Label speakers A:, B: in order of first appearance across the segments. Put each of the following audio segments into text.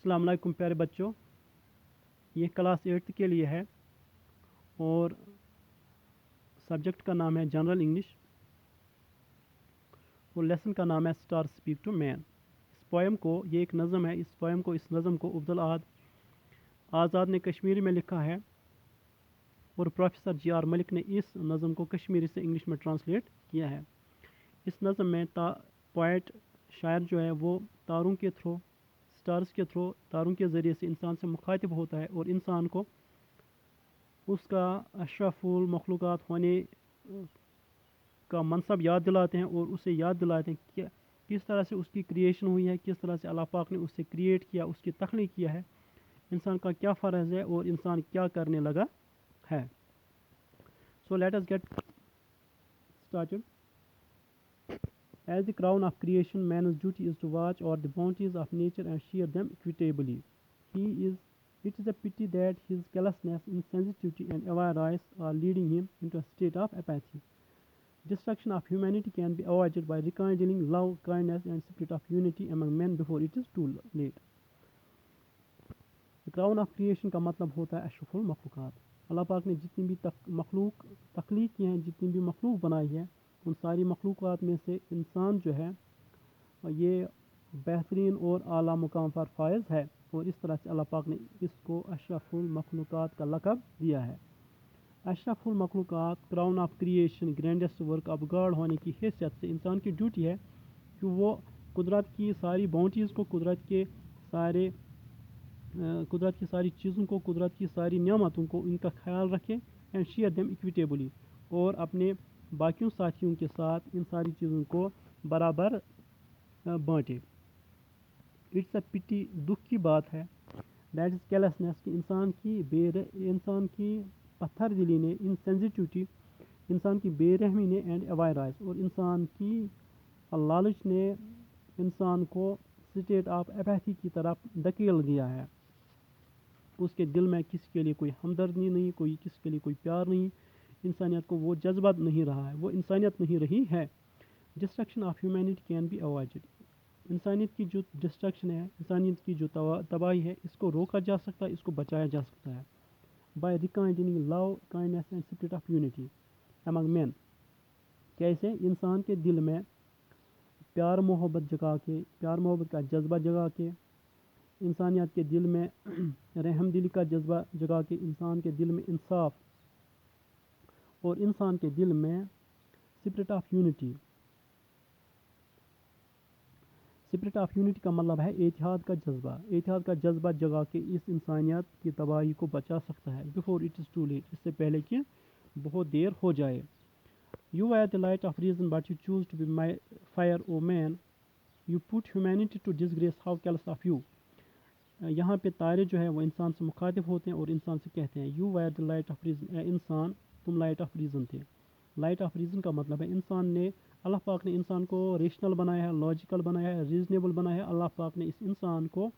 A: अस्सलाम वालेकुम प्यारे बच्चों, ये क्लास 8th के लिए है और सब्जेक्ट का नाम है जनरल इंग्लिश और लेसन का नाम है स्टार स्पीक टू मैन। इस पोएम को, ये एक नज़म है, इस नज़म को अब्दुल अहद आज़ाद ने कश्मीरी में लिखा है और प्रोफेसर जी.आर. मलिक ने इस नज़म को कश्मीरी से इंग्लिश में ट्रांसलेट किया है। इस नज़म में पोइट शायर जो है वो तारों के थ्रू, स्टार्स के थ्रू, तारों के ज़रिए से इंसान से मुखातिब होता है और इंसान को उसका अशरफुल मखलूक़ात होने का मनसब याद दिलाते हैं और उसे याद दिलाते हैं कि किस तरह से उसकी क्रिएशन हुई है, किस तरह से अल्लाह पाक ने उसे क्रिएट किया, उसकी तख्लीक किया है, इंसान का क्या फ़र्ज़ है और इंसान क्या करने लगा है। So let us get started. As the crown of creation, man's duty is to watch over the bounties of nature and share them equitably. It is a pity that his callousness, insensitivity, and avarice are leading him into a state of apathy. Destruction of humanity can be avoided by rekindling love, kindness, and spirit of unity among men before it is too late. The crown of creation का मतलब होता है अशरफुल मखलूक़ात। अल्लाह पाक ने जितनी भी तख्लीक की हैं, जितनी भी मखलूक बनाई है, उन सारी मखलूक़ात में से इंसान जो है ये बेहतरीन और आला मुकाम पर फायज़ है और इस तरह से अल्लाह पाक ने इसको अशरफुल मखलूक़ात का लक़ब दिया है। अशरफुल मखलूक़ात, crown of creation, grandest work of God होने की हैसियत से इंसान की ड्यूटी है कि वो कुदरत की सारी बाउंटीज़ को, कुदरत की सारी चीज़ों को, कुदरत की सारी नियामतों को, इनका ख्याल रखें एंड शेयर देम इक्विटेबली, और अपने बाकियों साथियों के साथ इन सारी चीज़ों को बराबर बांटे। इट्स अ पिटी, दुख की बात है, दैट इज़ केयरलेसनेस, कि इंसान की पत्थर दिली ने, इनसेंसिटिविटी, इंसान की बेरहमी ने, एंड अवायराइज, और इंसान की लालच ने इंसान को स्टेट ऑफ एपैथी की तरफ धकेल दिया है। उसके दिल में किसी के लिए कोई हमदर्दी नहीं, किसी के लिए कोई प्यार नहीं, इंसानियत को वो जज्बा नहीं रहा है, वो इंसानियत नहीं रही है। Destruction of humanity can be avoided, इंसानियत की जो डिस्ट्रक्शन है, इंसानियत की जो तबाही है, इसको रोका जा सकता है, इसको बचाया जा सकता है by rekindling love, kindness and spirit of unity among man. कैसे? इंसान के दिल में प्यार मोहब्बत का जज्बा जगा के, इंसानियत के दिल में रहम दिली का जज्बा जगा के, इंसान के दिल में इंसाफ और इंसान के दिल में स्पिरिट ऑफ यूनिटी का मतलब है एतिहाद का जज्बा जगा के इस इंसानियत की तबाही को बचा सकता है, before it is too late, इससे पहले कि बहुत देर हो जाए। You were the light of reason, but you choose to be my fire, O man. You put humanity to disgrace, how careless of you. यहाँ पे तारे जो है वो इंसान से मुखातिब होते हैं और इंसान से कहते हैं You were the light of reason, इंसान तुम लाइट ऑफ रीज़न थे। लाइट ऑफ रीज़न का मतलब है इंसान ने, अल्लाह पाक ने इंसान को रेशनल बनाया है, लॉजिकल बनाया है, रीजनेबल बनाया है। अल्लाह पाक ने इस इंसान को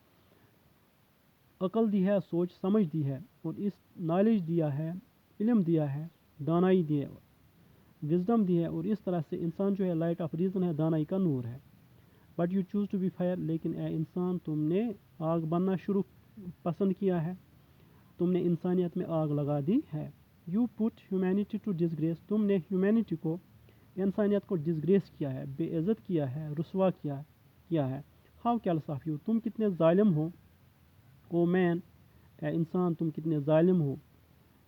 A: अकल दी है, सोच समझ दी है और इस नॉलेज दिया है, इल्म दिया है, दानाई दी है, विजडम दी है, और इस तरह से इंसान जो है लाइट ऑफ रीज़न है, दानाई का नूर है। But you choose to be fire, लेकिन ए इंसान तुमने आग बनना पसंद किया है, तुमने इंसानियत में आग लगा दी है। You put humanity to disgrace, तुमने ह्यूमैनिटी को, इंसानियत को डिसग्रेस किया है, बेइज्जत किया है, रुसवा किया है। हाउ केयरलेस ऑफ यू, तुम कितने ज़ालिम हो। ओ मैन, ए इंसान तुम कितने ज़ालिम हो,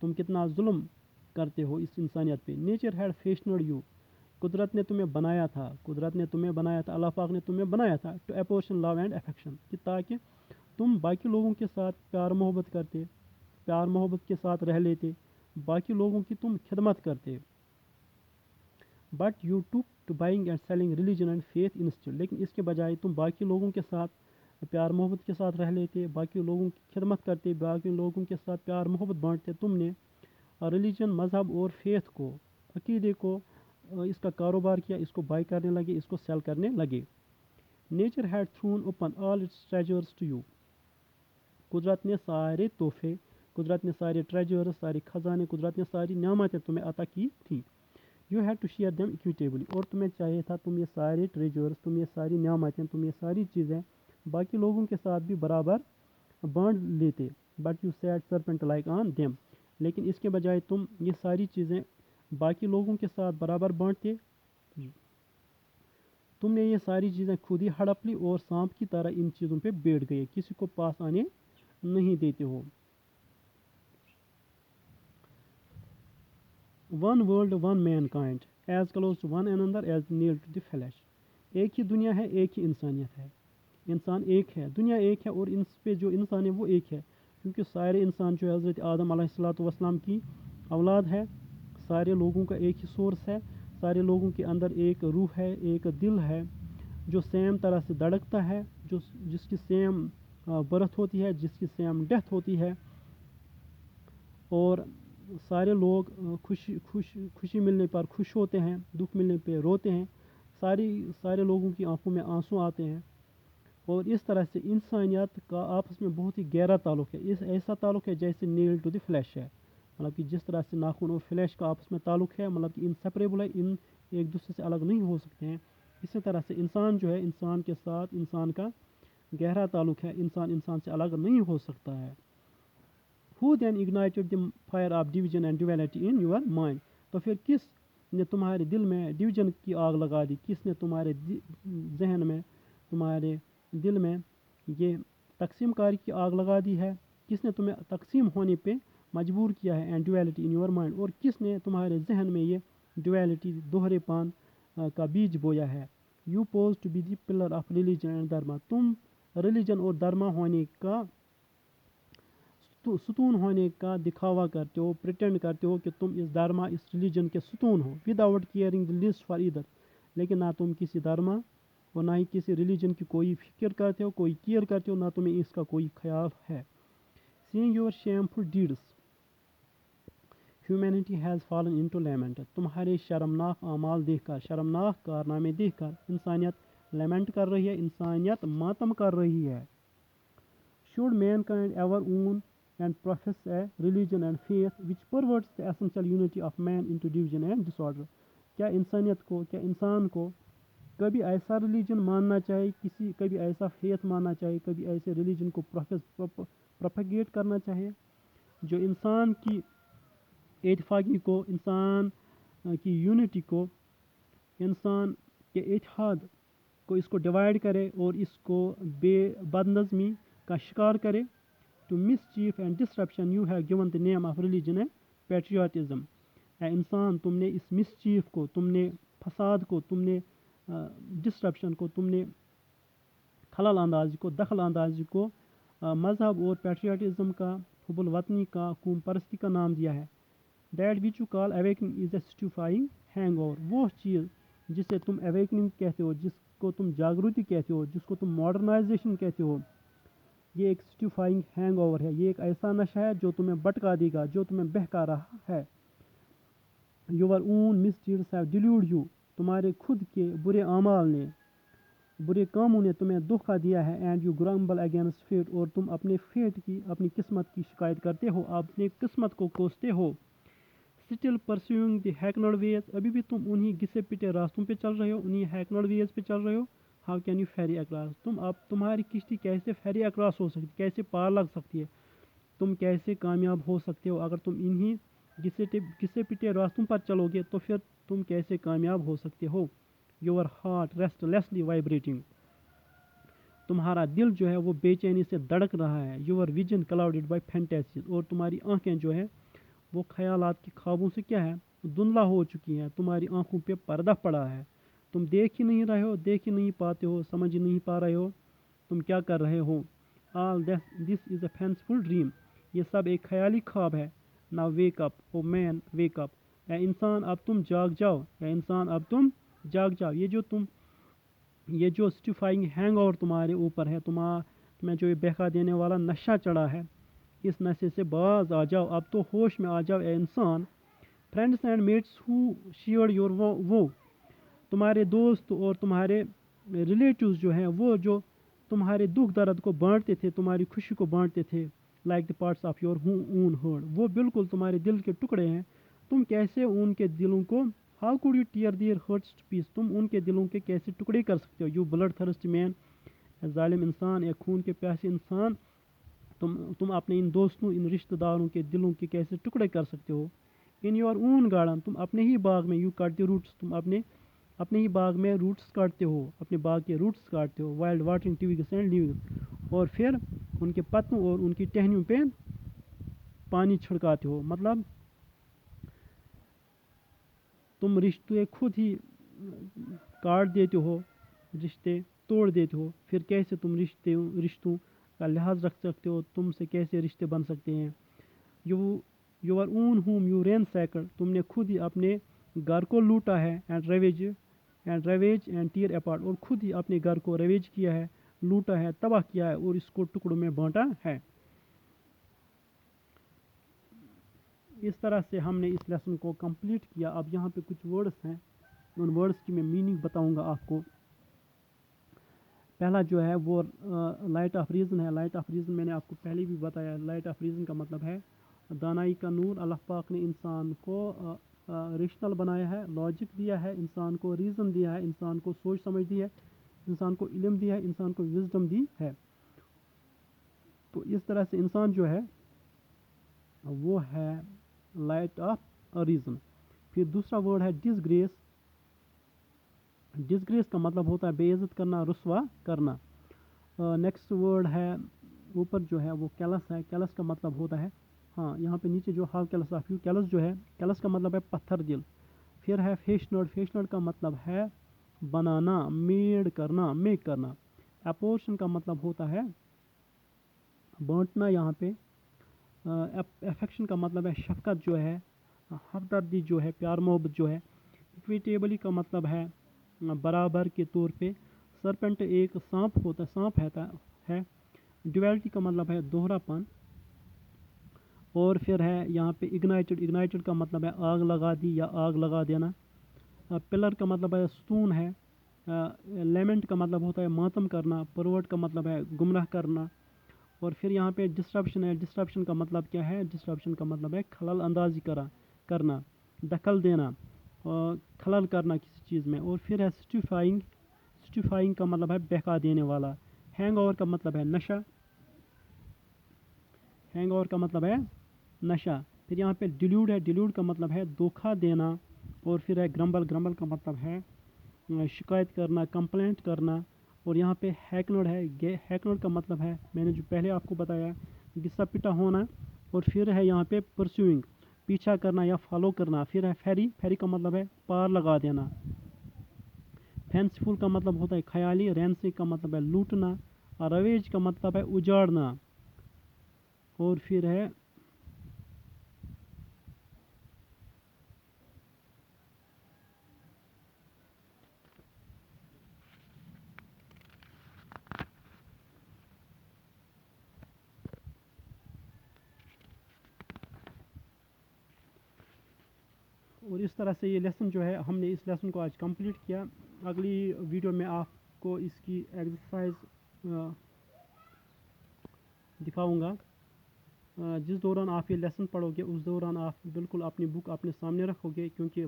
A: तुम कितना जुल्म करते हो इस इंसानियत पे। नेचर हैड फैशनड यू, कुदरत ने तुम्हें बनाया था, अल्लाह पाक ने तुम्हें बनाया था to apportion love and affection, कि ताकि तुम बाकी लोगों के साथ प्यार मोहब्बत के साथ रह लेते, बाकी लोगों की तुम खिदमत करते। But you took to buying and selling religion and faith instead, लेकिन इसके बजाय तुम बाकी लोगों के साथ प्यार मोहब्बत के साथ रह लेते, बाकी लोगों की खिदमत करते, बाकी लोगों के साथ प्यार मोहब्बत बांटते। तुमने रिलीजन, मज़हब और फेथ को, अकीदे को, इसका कारोबार किया, इसको बाई करने लगे, इसको सेल करने लगे। Nature had thrown open all its treasures to you, कुदरत ने सारे तोहफे, कुदरत ने सारे ट्रेजर्स, सारे खजाने, कुदरत ने सारी नियामतें तुम्हें अता की थी। You had to share them equitably, और तुम्हें चाहिए था तुम ये सारे ट्रेजर्स, तुम ये सारी नियामतें, तुम ये सारी चीज़ें बाकी लोगों के साथ भी बराबर بانٹ لیتے. But you set serpent like on them. لیکن اس کے بجائے تم یہ ساری چیزیں باقی لوگوں کے ساتھ برابر بانٹتے. تم نے یہ ساری چیزیں خود ہی ہڑپ لی اور سانپ کی طرح ان چیزوں پہ بیٹھ گئے, کسی کو پاس آنے نہیں دیتے ہو. One world one mankind as close to one another as nail to the flesh. ایک ہی دنیا ہے, ایک ہی انسانیت ہے. انسان ایک ہے, دنیا ایک ہے, اور ان پہ جو انسان ہے وہ ایک ہے, کیونکہ سارے انسان جو حضرت آدم علیہ الصلوۃ والسلام کی اولاد ہے. سارے لوگوں کا ایک ہی سورس ہے. سارے لوگوں کے اندر ایک روح ہے, ایک دل ہے جو سیم طرح سے دھڑکتا ہے, جس کی سیم برتھ ہوتی ہے, جس کی سیم ڈیتھ ہوتی ہے. اور سارے لوگ خوشی ملنے پر خوش ہوتے ہیں, دکھ ملنے پہ روتے ہیں. سارے لوگوں کی آنکھوں میں آنسو آتے ہیں. اور اس طرح سے انسانیت کا آپس میں بہت ہی گہرا تعلق ہے. ایسا تعلق ہے جیسے نیل ٹو دی فلیش ہے, مطلب کہ جس طرح سے ناخن اور فلیش کا آپس میں تعلق ہے, مطلب کہ انسیپریبل ہے, ان ایک دوسرے سے الگ نہیں ہو سکتے ہیں. اسی طرح سے انسان جو ہے, انسان کے ساتھ انسان کا گہرا تعلق ہے. انسان سے الگ نہیں ہو سکتا ہے. Who then ignited the fire of division and duality in your mind? تو پھر کس نے تمہارے دل میں ڈویژن کی آگ لگا دی؟ کس نے تمہارے ذہن میں, تمہارے دل میں یہ تقسیم کاری کی آگ لگا دی ہے؟ کس نے تمہیں تقسیم ہونے پہ مجبور کیا ہے؟ And duality in your mind, اور کس نے تمہارے ذہن میں یہ ڈویلٹی, دوہرے پان کا بیج بویا ہے؟ You pose to be the pillar of religion and dharma. تم ریلیجن اور دھرما ہونے کا, ستون ہونے کا دکھاوا کرتے ہو, پریٹینڈ کرتے ہو کہ تم اس دھرما, اس ریلیجن کے ستون ہو, without caring the least for other. لیکن نہ تم کسی دھرما اور نہ ہی کسی ریلیجن کی کوئی فکر کرتے ہو, کوئی کیئر کرتے ہو, نہ تمہیں اس کا کوئی خیال ہے. Sing your shameful deeds humanity has fallen into lament. تمہارے شرمناک اعمال دیکھ کر, شرمناک کارنامے دیکھ کر انسانیت لیمنٹ کر رہی ہے, انسانیت ماتم کر رہی ہے. Should mankind ever own and profess a religion and faith which perverts the essential unity of man into division and disorder? کیا انسانیت کو, کیا انسان کو کبھی ایسا ریلیجن ماننا چاہیے, کبھی ایسا فیتھ ماننا چاہیے, کبھی ایسے ریلیجن کو پروپیگیٹ کرنا چاہیے جو انسان کی اتفاقی کو, انسان کی یونٹی کو, انسان کے اتحاد کو, اس کو ڈیوائڈ کرے اور اس کو بد نظمی کا شکار کرے. To mischief and disruption you have given the name of religion and patriotism. اے انسان, تم نے اس مس چیف کو, تم نے فساد کو, تم نے ڈسٹرپشن کو, تم نے خلل اندازی کو, دخل اندازی کو مذہب اور پیٹریاٹزم کا, حب الوطنی کا, قوم پرستی کا نام دیا ہے. That which you call awakening is a stupefying hangover. وہ چیز جسے تم اویکننگ کہتے ہو, جس کو تم جاگروتی کہتے ہو, جس کو تم ماڈرنائزیشن کہتے ہو, یہ ایک اسٹیفائنگ ہینگ اوور ہے. یہ ایک ایسا نشہ ہے جو تمہیں بٹکا دے گا, جو تمہیں بہکا رہا ہے. Your own miss deeds have delivered you. تمہارے خود کے برے اعمال نے, برے کاموں نے تمہیں دھوکہ دیا ہے. And you grumble against fate. اور تم اپنے فیٹ کی, اپنی قسمت کی شکایت کرتے ہو, اپنی قسمت کو کوستے ہو. اسٹل پرسیونگ دی ہیکنڈ ویز. ابھی بھی تم انہی گھسے پٹے راستوں پہ چل رہے ہو, انہی ہیکنڈ ویز پہ چل رہے ہو. How can you ferry across. تمہاری کشتی کیسے فیری اکراس ہو سکتی, کیسے پار لگ سکتی ہے, تم کیسے کامیاب ہو سکتے ہو اگر تم انہی گھسے پٹے راستوں پر چلو گے, تو پھر تم کیسے کامیاب ہو سکتے ہو. Your heart restlessly vibrating. تمہارا دل جو ہے وہ بے چینی سے دھڑک رہا ہے. Your vision کلاؤڈیڈ by fantasies. اور تمہاری آنکھیں جو ہے وہ خیالات کے خوابوں سے کیا ہے, دھندلا ہو چکی ہیں. تمہاری آنکھوں پہ پردہ پڑا ہے, تم دیکھ ہی نہیں رہے ہو, دیکھ ہی نہیں پاتے ہو, سمجھ ہی نہیں پا رہے ہو تم کیا کر رہے ہو. آل دس از اے فینسفل ڈریم. یہ سب ایک خیالی خواب ہے. ناؤ ویک اپ او مین ویک اپ. اے انسان اب تم جاگ جاؤ, اے انسان اب تم جاگ جاؤ. یہ جو اسٹیفائنگ ہینگ اوور تمہارے اوپر ہے, تمہیں جو یہ بہکا دینے والا نشہ چڑھا ہے, اس نشے سے باز آ جاؤ. اب تو ہوش میں آ جاؤ اے انسان. Friends and mates who share your وہ تمہارے دوست اور تمہارے ریلیٹیوز جو ہیں, وہ جو تمہارے دکھ درد کو بانٹتے تھے, تمہاری خوشی کو بانٹتے تھے, like the parts of your own heart. وہ بالکل تمہارے دل کے ٹکڑے ہیں. تم کیسے ان کے دلوں کو, how could you tear their hearts to piece. تم ان کے دلوں کے کیسے ٹکڑے کر سکتے ہو. You blood thirst man. اے ظالم انسان, اے خون کے پیاسے انسان. तुम अपने इन दोस्तों, इन रिश्तेदारों के दिलों के कैसे टुकड़े कर सकते हो। इन योर ओन गार्डन, तुम अपने ही बाग में, यू कट द रूट्स, तुम अपने अपने ही बाग में रूट्स काटते हो, अपने बाग के रूट्स काटते हो। Wild watering twigs and leaves, और फिर उनके पत्तों और उनकी टहनियों पे पानी छिड़काते हो। मतलब तुम रिश्ते खुद ही काट देते हो, रिश्ते तोड़ देते हो। फिर कैसे तुम रिश्तों का लिहाज रख सकते हो, तुमसे कैसे रिश्ते बन सकते हैं। You your own home you ransacked, तुमने खुद ही अपने घर को लूटा है। And ravage and tear apart, और खुद ही अपने घर को रवेज किया है, लूटा है, तबाह किया है और इसको टुकड़ों में बांटा है। इस तरह से हमने इस लेसन को कंप्लीट किया। अब यहाँ पे कुछ वर्ड्स हैं, उन वर्ड्स की मैं मीनिंग बताऊंगा आपको। पहला जो है वो लाइट ऑफ रीज़न है। लाइट ऑफ रीज़न मैंने आपको पहले भी बताया। लाइट ऑफ रीज़न का मतलब है दानाई का नूर। अल्लाह पाक ने इंसान को रेशनल बनाया है, लॉजिक दिया है, इंसान को रीज़न दिया है, इंसान को सोच समझ दी है, इंसान को इल्म दिया है, इंसान को विजडम दी है। तो इस तरह से इंसान जो है वो है लाइट ऑफ रीज़न। फिर दूसरा वर्ड है डिसग्रेस। डिसग्रेस का मतलब होता है बेइज्जत करना, रुसवा करना। नेक्स्ट वर्ड है ऊपर जो है वो कैलस है। कैलस का मतलब होता है, हाँ यहाँ पे नीचे जो हाल कैलस ऑफ यू, कैलस जो है, कैलस का मतलब है पत्थर दिल। फिर है फेशनर्ड। फेशनर्ड का मतलब है बनाना, मेड करना, मेक करना। अपोर्शन का मतलब होता है बांटना। यहाँ पे अफेक्शन का मतलब है शफकत जो है, हमदर्दी जो है, प्यार मोहब्बत जो है। इक्विटेबली का मतलब है बराबर के तौर पे। सरपेंट एक सांप होता है। ड्युअलिटी का मतलब है दोहरापन। और फिर है यहाँ पे इग्नाइटेड। इग्नाइटेड का मतलब है आग लगा दी या आग लगा देना। पिलर का मतलब है स्तून है। लेमेंट का मतलब होता है मातम करना। परवर्ट का मतलब है गुमराह करना। और फिर यहाँ पे डिस्ट्रप्शन है। डिस्ट्रप्शन का मतलब क्या है? डिस्ट्रप्शन का मतलब है खलल अंदाजी करना, दखल देना, खलल करना किसी चीज़ में। और फिर है स्टिफाइंग। स्टिफाइंग का मतलब है बहका देने वाला। हैंग ओवर का मतलब है नशा। हैंग ओवर का मतलब है नशा। फिर यहाँ पे डिल्यूड है। डिल्यूड का मतलब है धोखा देना। और फिर है ग्रम्बल। ग्रम्बल का मतलब है शिकायत करना, कंप्लेंट करना। और यहाँ पे हैकनोड है। हैकनोड का मतलब है मैंने जो पहले आपको बताया, घिसा पिटा होना। और फिर है यहाँ पे परस्यूइंग, पीछा करना या फॉलो करना। फिर है फेरी। फेरी का मतलब है पार लगा देना। फैंसीफुल का मतलब होता है ख्याली। रैंसी का मतलब है लूटना। और रवेज का मतलब है उजाड़ना। और फिर है और इस तरह से ये लेसन जो है, हमने इस लेसन को आज कंप्लीट किया। अगली वीडियो में आपको इसकी एक्सरसाइज दिखाऊंगा। जिस दौरान आप ये लेसन पढ़ोगे उस दौरान आप बिल्कुल अपनी बुक अपने सामने रखोगे, क्योंकि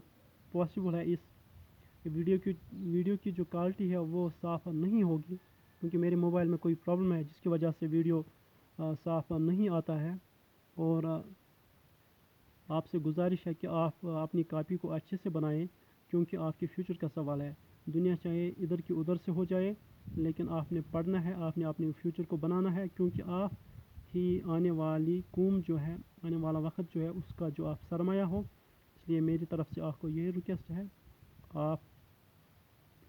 A: पॉसिबल है इस वीडियो की जो क्वालिटी है वो साफ़ नहीं होगी, क्योंकि मेरे मोबाइल में कोई प्रॉब्लम है जिसकी वजह से वीडियो साफ़ नहीं आता है। और आपसे गुजारिश है कि आप अपनी कॉपी को अच्छे से बनाएं, क्योंकि आपके फ्यूचर का सवाल है। दुनिया चाहे इधर की उधर से हो जाए, लेकिन आपने पढ़ना है, आपने अपने फ्यूचर को बनाना है, क्योंकि आप ही आने वाली कौम जो है, आने वाला वक्त जो है, उसका जो आप सरमाया हो। इसलिए मेरी तरफ से आपको यही रिक्वेस्ट है, आप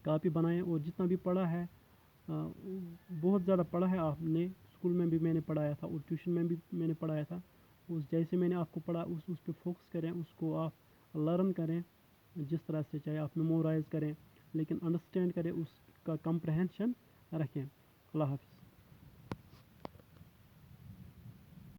A: कॉपी बनाएं। और जितना भी पढ़ा है, बहुत ज़्यादा पढ़ा है आपने, स्कूल में भी मैंने पढ़ाया था और ट्यूशन में भी मैंने पढ़ाया था। उस जैसे मैंने आपको पढ़ा उस पर फोकस करें, उसको आप लर्न करें जिस तरह से, चाहे आप मेमोराइज़ करें, लेकिन अंडरस्टैंड करें, उसका कंप्रहेंशन रखें। अल्लाह हाफ़िज़।